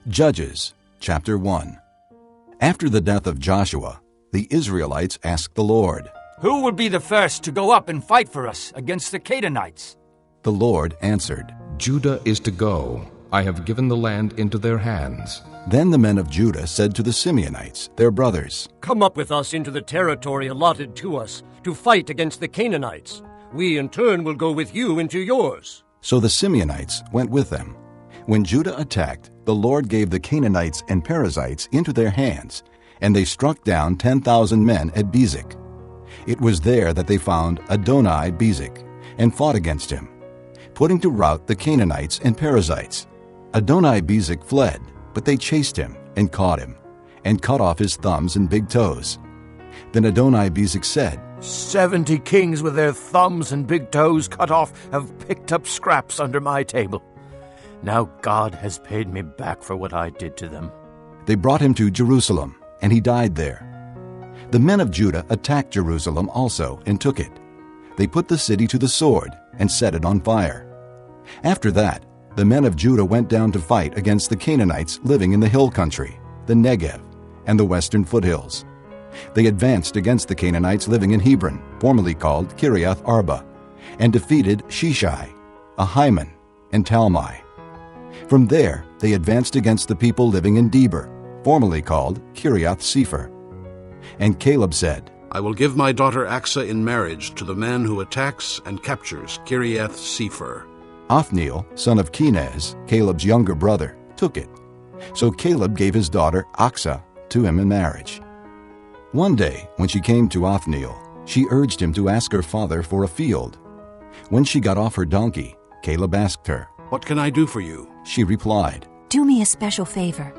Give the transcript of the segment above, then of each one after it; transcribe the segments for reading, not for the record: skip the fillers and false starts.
Judges, chapter 1. After the death of Joshua, the Israelites asked the Lord, "Who will be the first to go up and fight for us against the Canaanites?" The Lord answered, Judah is to go. I have given the land into their hands. Then the men of Judah said to the Simeonites, their brothers, "Come up with us into the territory allotted to us to fight against the Canaanites. We in turn will go with you into yours." So the Simeonites went with them. When Judah attacked, the Lord gave the Canaanites and Perizzites into their hands, and they struck down 10,000 men at Bezek. It was there that they found Adoni-Bezek, and fought against him, putting to rout the Canaanites and Perizzites. Adoni-Bezek fled, but they chased him and caught him, and cut off his thumbs and big toes. Then Adoni-Bezek said, 70 kings with their thumbs and big toes cut off have picked up scraps under my table. Now God has paid me back for what I did to them. They brought him to Jerusalem, and he died there. The men of Judah attacked Jerusalem also and took it. They put the city to the sword and set it on fire. After that, the men of Judah went down to fight against the Canaanites living in the hill country, the Negev, and the western foothills. They advanced against the Canaanites living in Hebron, formerly called Kiriath Arba, and defeated Sheshai, Ahiman, and Talmai. From there, they advanced against the people living in Debir, formerly called Kiriath Sepher. And Caleb said, I will give my daughter Achsah in marriage to the man who attacks and captures Kiriath Sepher. Othniel, son of Kenaz, Caleb's younger brother, took it. So Caleb gave his daughter Achsah to him in marriage. One day, when she came to Othniel, she urged him to ask her father for a field. When she got off her donkey, Caleb asked her, What can I do for you? She replied, Do me a special favor.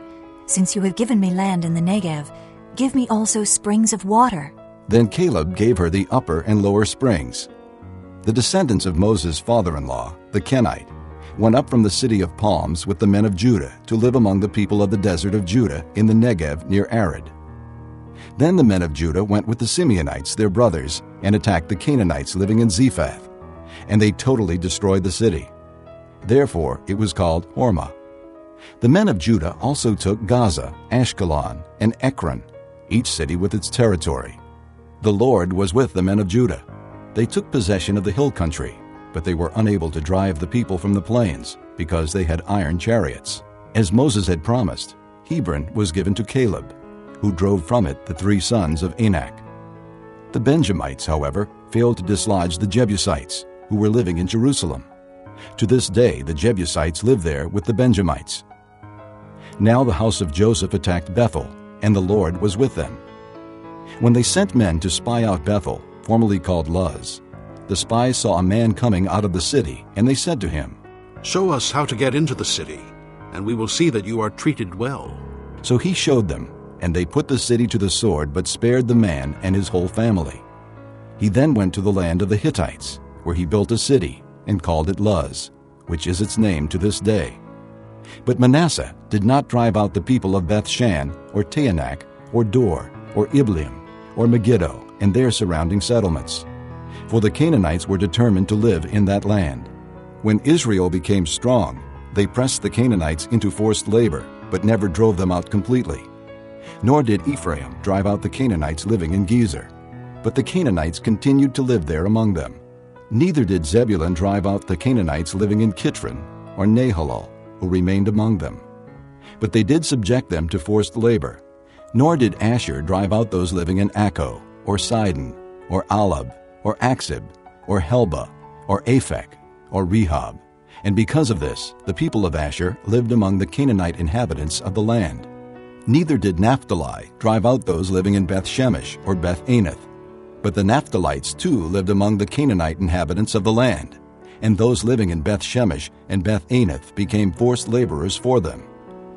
Since you have given me land in the Negev, give me also springs of water. Then Caleb gave her the upper and lower springs. The descendants of Moses' father-in-law, the Kenite, went up from the city of palms with the men of Judah to live among the people of the desert of Judah in the Negev near Arad. Then the men of Judah went with the Simeonites, their brothers, and attacked the Canaanites living in Zephath, and they totally destroyed the city. Therefore it was called Hormah. The men of Judah also took Gaza, Ashkelon, and Ekron, each city with its territory. The Lord was with the men of Judah. They took possession of the hill country, but they were unable to drive the people from the plains, because they had iron chariots. As Moses had promised, Hebron was given to Caleb, who drove from it the 3 sons of Anak. The Benjamites, however, failed to dislodge the Jebusites, who were living in Jerusalem. To this day the Jebusites live there with the Benjamites. Now the house of Joseph attacked Bethel, and the Lord was with them. When they sent men to spy out Bethel, formerly called Luz, the spies saw a man coming out of the city, and they said to him, Show us how to get into the city, and we will see that you are treated well. So he showed them, and they put the city to the sword, but spared the man and his whole family. He then went to the land of the Hittites, where he built a city, and called it Luz, which is its name to this day. But Manasseh did not drive out the people of Beth-shan, or Taanach, or Dor, or Ibleam, or Megiddo, and their surrounding settlements. For the Canaanites were determined to live in that land. When Israel became strong, they pressed the Canaanites into forced labor, but never drove them out completely. Nor did Ephraim drive out the Canaanites living in Gezer, but the Canaanites continued to live there among them. Neither did Zebulun drive out the Canaanites living in Kitron or Nahalal, who remained among them. But they did subject them to forced labor. Nor did Asher drive out those living in Akko, or Sidon, or Alab, or Aksib, or Helba, or Aphek, or Rehob. And because of this, the people of Asher lived among the Canaanite inhabitants of the land. Neither did Naphtali drive out those living in Beth-Shemesh or Beth-Anath. But the Naphtalites too lived among the Canaanite inhabitants of the land, and those living in Beth-Shemesh and Beth-Anath became forced laborers for them.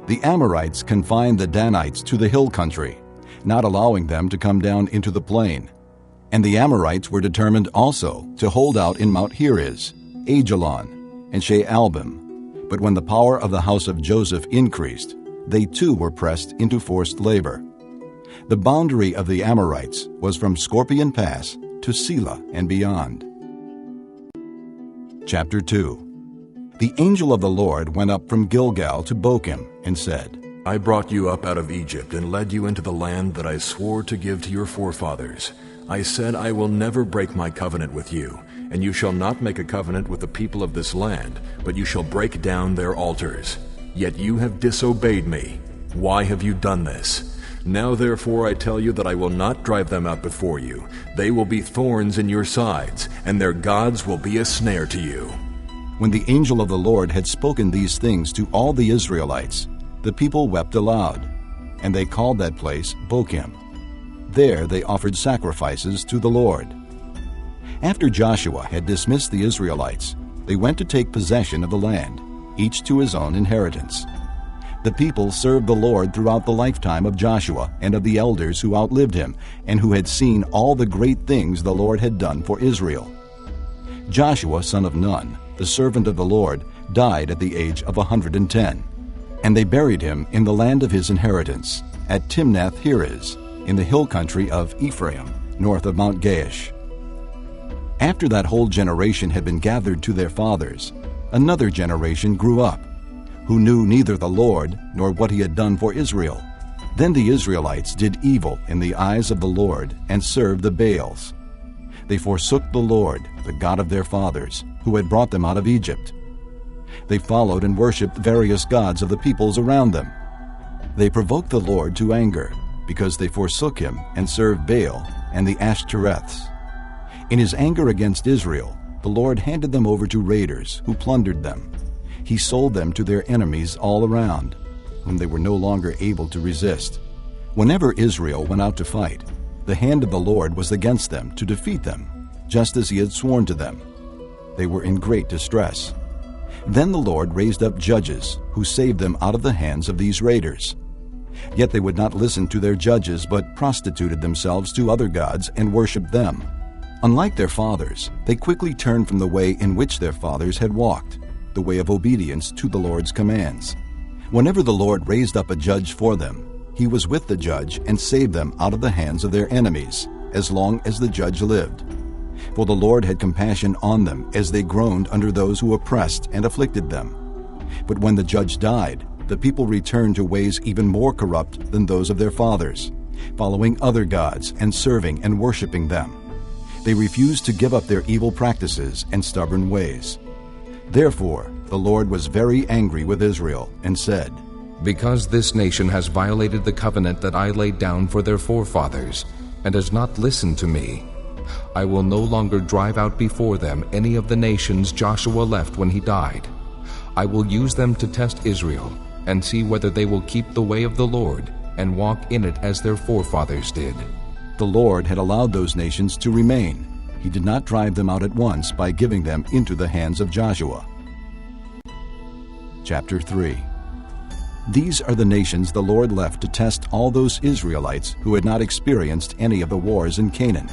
The Amorites confined the Danites to the hill country, not allowing them to come down into the plain. And the Amorites were determined also to hold out in Mount Heriz, Ajalon, and Shaalbim. But when the power of the house of Joseph increased, they too were pressed into forced labor. The boundary of the Amorites was from Scorpion Pass to Selah and beyond. Chapter 2. The angel of the Lord went up from Gilgal to Bochim and said, I brought you up out of Egypt and led you into the land that I swore to give to your forefathers. I said, I will never break my covenant with you, and you shall not make a covenant with the people of this land, but you shall break down their altars. Yet you have disobeyed me. Why have you done this? Now therefore I tell you that I will not drive them out before you. They will be thorns in your sides, and their gods will be a snare to you. When the angel of the Lord had spoken these things to all the Israelites, the people wept aloud, and they called that place Bochim. There they offered sacrifices to the Lord. After Joshua had dismissed the Israelites, they went to take possession of the land, each to his own inheritance. The people served the Lord throughout the lifetime of Joshua and of the elders who outlived him, and who had seen all the great things the Lord had done for Israel. Joshua, son of Nun, the servant of the Lord, died at the age of 110. And they buried him in the land of his inheritance, at Timnath-Heres, in the hill country of Ephraim, north of Mount Gaash. After that whole generation had been gathered to their fathers, another generation grew up, who knew neither the Lord nor what he had done for Israel. Then the Israelites did evil in the eyes of the Lord and served the Baals. They forsook the Lord, the God of their fathers, who had brought them out of Egypt. They followed and worshipped various gods of the peoples around them. They provoked the Lord to anger, because they forsook him and served Baal and the Ashtoreths. In his anger against Israel, the Lord handed them over to raiders, who plundered them. He sold them to their enemies all around, whom they were no longer able to resist. Whenever Israel went out to fight, the hand of the Lord was against them to defeat them, just as he had sworn to them. They were in great distress. Then the Lord raised up judges, who saved them out of the hands of these raiders. Yet they would not listen to their judges, but prostituted themselves to other gods and worshipped them. Unlike their fathers, they quickly turned from the way in which their fathers had walked, the way of obedience to the Lord's commands. Whenever the Lord raised up a judge for them, he was with the judge and saved them out of the hands of their enemies, as long as the judge lived. For the Lord had compassion on them as they groaned under those who oppressed and afflicted them. But when the judge died, the people returned to ways even more corrupt than those of their fathers, following other gods and serving and worshiping them. They refused to give up their evil practices and stubborn ways. Therefore, the Lord was very angry with Israel and said, Because this nation has violated the covenant that I laid down for their forefathers, and has not listened to me, I will no longer drive out before them any of the nations Joshua left when he died. I will use them to test Israel, and see whether they will keep the way of the Lord, and walk in it as their forefathers did. The Lord had allowed those nations to remain. He did not drive them out at once by giving them into the hands of Joshua. Chapter 3. These are the nations the Lord left to test all those Israelites who had not experienced any of the wars in Canaan.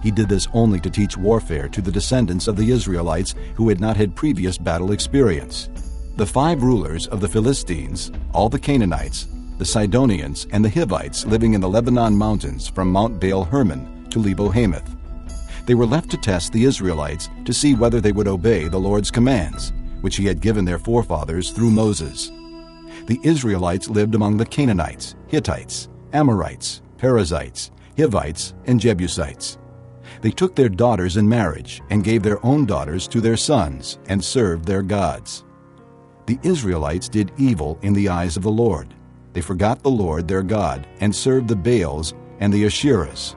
He did this only to teach warfare to the descendants of the Israelites who had not had previous battle experience. The 5 rulers of the Philistines, all the Canaanites, the Sidonians, and the Hivites living in the Lebanon mountains from Mount Baal-Hermon to Lebo-Hamath. They were left to test the Israelites to see whether they would obey the Lord's commands, which he had given their forefathers through Moses. The Israelites lived among the Canaanites, Hittites, Amorites, Perizzites, Hivites, and Jebusites. They took their daughters in marriage and gave their own daughters to their sons and served their gods. The Israelites did evil in the eyes of the Lord. They forgot the Lord their God and served the Baals and the Asherahs.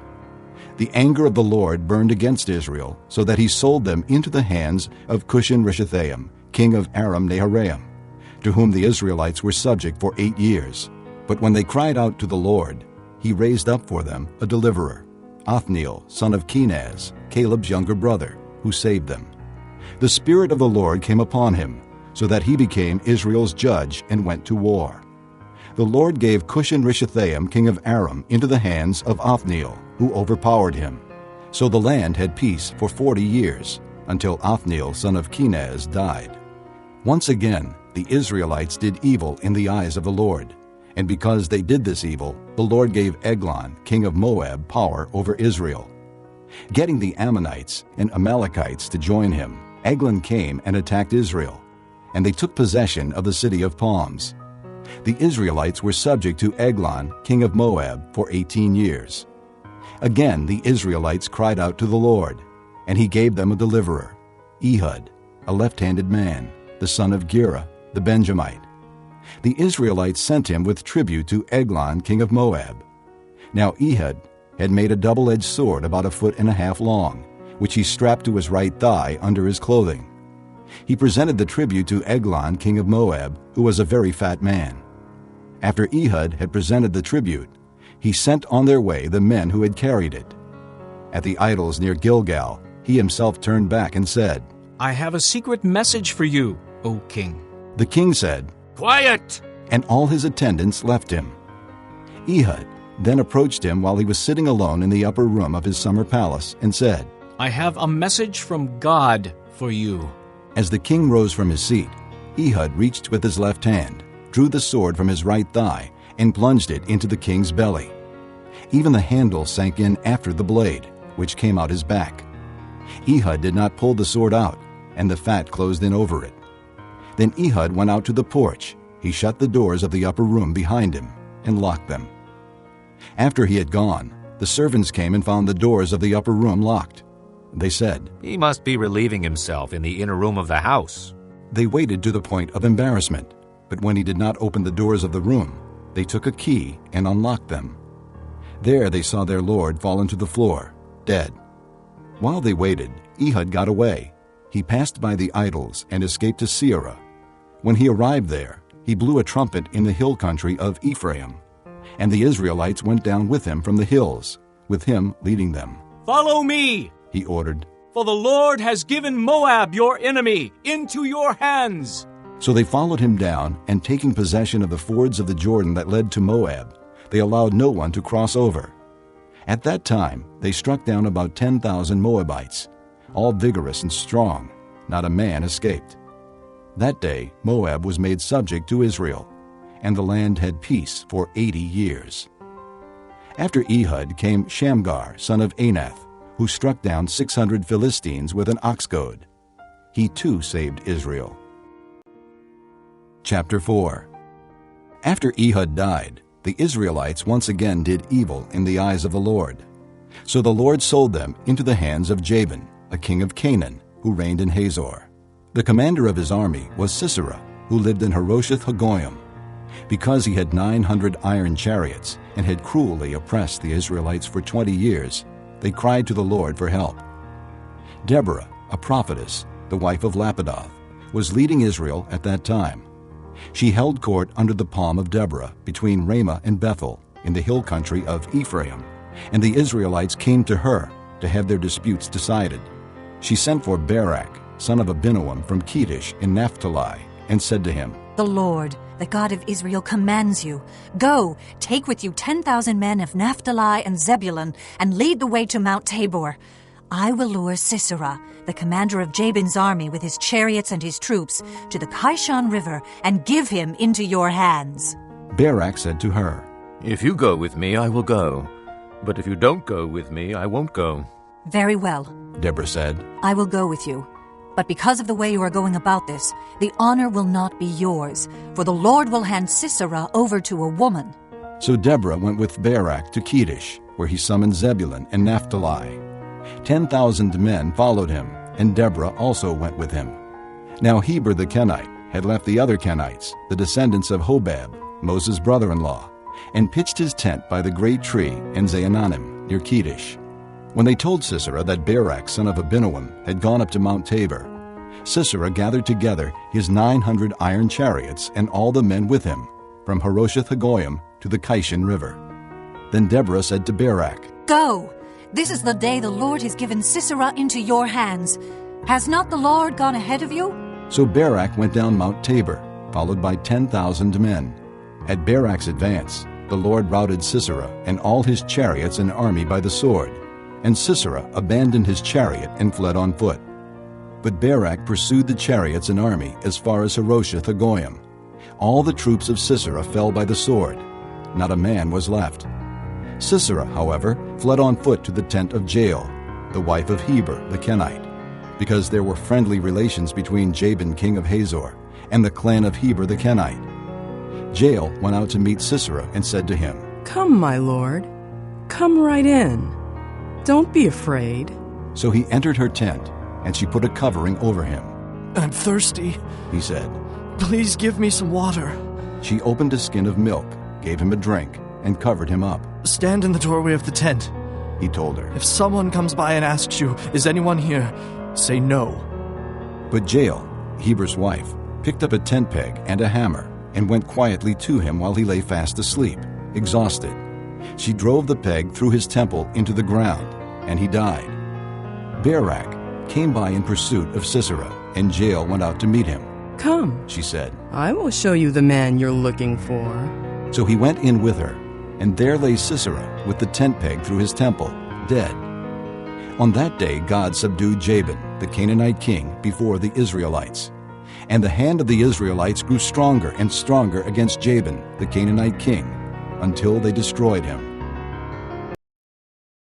The anger of the Lord burned against Israel, so that he sold them into the hands of Cushan-Rishathaim, king of Aram-Naharaim, to whom the Israelites were subject for 8 years. But when they cried out to the Lord, he raised up for them a deliverer, Othniel, son of Kenaz, Caleb's younger brother, who saved them. The Spirit of the Lord came upon him, so that he became Israel's judge and went to war. The Lord gave Cushan-Rishathaim, king of Aram, into the hands of Othniel, who overpowered him. So the land had peace for 40 years, until Othniel, son of Kenaz, died. Once again, the Israelites did evil in the eyes of the Lord. And because they did this evil, the Lord gave Eglon, king of Moab, power over Israel. Getting the Ammonites and Amalekites to join him, Eglon came and attacked Israel, and they took possession of the city of palms. The Israelites were subject to Eglon, king of Moab, for 18 years. Again the Israelites cried out to the Lord, and he gave them a deliverer, Ehud, a left-handed man, the son of Gera, the Benjamite. The Israelites sent him with tribute to Eglon, king of Moab. Now Ehud had made a double-edged sword about 1.5 feet long, which he strapped to his right thigh under his clothing. He presented the tribute to Eglon, king of Moab, who was a very fat man. After Ehud had presented the tribute, he sent on their way the men who had carried it. At the idols near Gilgal, he himself turned back and said, I have a secret message for you, O king. The king said, Quiet! And all his attendants left him. Ehud then approached him while he was sitting alone in the upper room of his summer palace and said, I have a message from God for you. As the king rose from his seat, Ehud reached with his left hand, drew the sword from his right thigh, and plunged it into the king's belly. Even the handle sank in after the blade, which came out his back. Ehud did not pull the sword out, and the fat closed in over it. Then Ehud went out to the porch. He shut the doors of the upper room behind him and locked them. After he had gone, the servants came and found the doors of the upper room locked. They said, He must be relieving himself in the inner room of the house. They waited to the point of embarrassment, but when he did not open the doors of the room, they took a key and unlocked them. There they saw their lord fallen to the floor, dead. While they waited, Ehud got away. He passed by the idols and escaped to Seirah. When he arrived there, he blew a trumpet in the hill country of Ephraim, and the Israelites went down with him from the hills, with him leading them. Follow me, he ordered. For the Lord has given Moab, your enemy, into your hands. So they followed him down, and taking possession of the fords of the Jordan that led to Moab, they allowed no one to cross over. At that time they struck down about 10,000 Moabites, all vigorous and strong. Not a man escaped. That day Moab was made subject to Israel, and the land had peace for 80 years. After Ehud came Shamgar, son of Anath, who struck down 600 Philistines with an ox goad. He too saved Israel. Chapter 4. After Ehud died, the Israelites once again did evil in the eyes of the Lord. So the Lord sold them into the hands of Jabin, a king of Canaan, who reigned in Hazor. The commander of his army was Sisera, who lived in Harosheth Hagoyim. Because he had 900 iron chariots and had cruelly oppressed the Israelites for 20 years, they cried to the Lord for help. Deborah, a prophetess, the wife of Lapidoth, was leading Israel at that time. She held court under the palm of Deborah between Ramah and Bethel in the hill country of Ephraim, and the Israelites came to her to have their disputes decided. She sent for Barak, son of Abinoam from Kedesh in Naphtali, and said to him, The Lord, the God of Israel, commands you, Go, take with you 10,000 men of Naphtali and Zebulun, and lead the way to Mount Tabor. I will lure Sisera, the commander of Jabin's army with his chariots and his troops, to the Kishon River, and give him into your hands. Barak said to her, If you go with me, I will go. But if you don't go with me, I won't go. Very well, Deborah said. I will go with you. But because of the way you are going about this, the honor will not be yours, for the Lord will hand Sisera over to a woman. So Deborah went with Barak to Kedesh, where he summoned Zebulun and Naphtali. 10,000 men followed him, and Deborah also went with him. Now Heber the Kenite had left the other Kenites, the descendants of Hobab, Moses' brother-in-law, and pitched his tent by the great tree in Zaananim near Kedesh. When they told Sisera that Barak, son of Abinoam, had gone up to Mount Tabor, Sisera gathered together his 900 iron chariots and all the men with him, from Harosheth Hagoyim to the Kishon River. Then Deborah said to Barak, Go! This is the day the Lord has given Sisera into your hands. Has not the Lord gone ahead of you? So Barak went down Mount Tabor, followed by 10,000 men. At Barak's advance, the Lord routed Sisera and all his chariots and army by the sword, and Sisera abandoned his chariot and fled on foot. But Barak pursued the chariots and army as far as Harosheth Hagoyim. All the troops of Sisera fell by the sword. Not a man was left. Sisera, however, fled on foot to the tent of Jael, the wife of Heber the Kenite, because there were friendly relations between Jabin king of Hazor and the clan of Heber the Kenite. Jael went out to meet Sisera and said to him, "Come, my lord. Come right in. Don't be afraid." So he entered her tent, and she put a covering over him. "I'm thirsty," he said. "Please give me some water." She opened a skin of milk, gave him a drink, and covered him up. "Stand in the doorway of the tent," he told her. "If someone comes by and asks you, 'Is anyone here?' say no." But Jael, Heber's wife, picked up a tent peg and a hammer and went quietly to him while he lay fast asleep, exhausted. She drove the peg through his temple into the ground, and he died. Barak came by in pursuit of Sisera, and Jael went out to meet him. "Come," she said. "I will show you the man you're looking for." So he went in with her, and there lay Sisera with the tent peg through his temple, dead. On that day God subdued Jabin, the Canaanite king, before the Israelites. And the hand of the Israelites grew stronger and stronger against Jabin, the Canaanite king, until they destroyed him.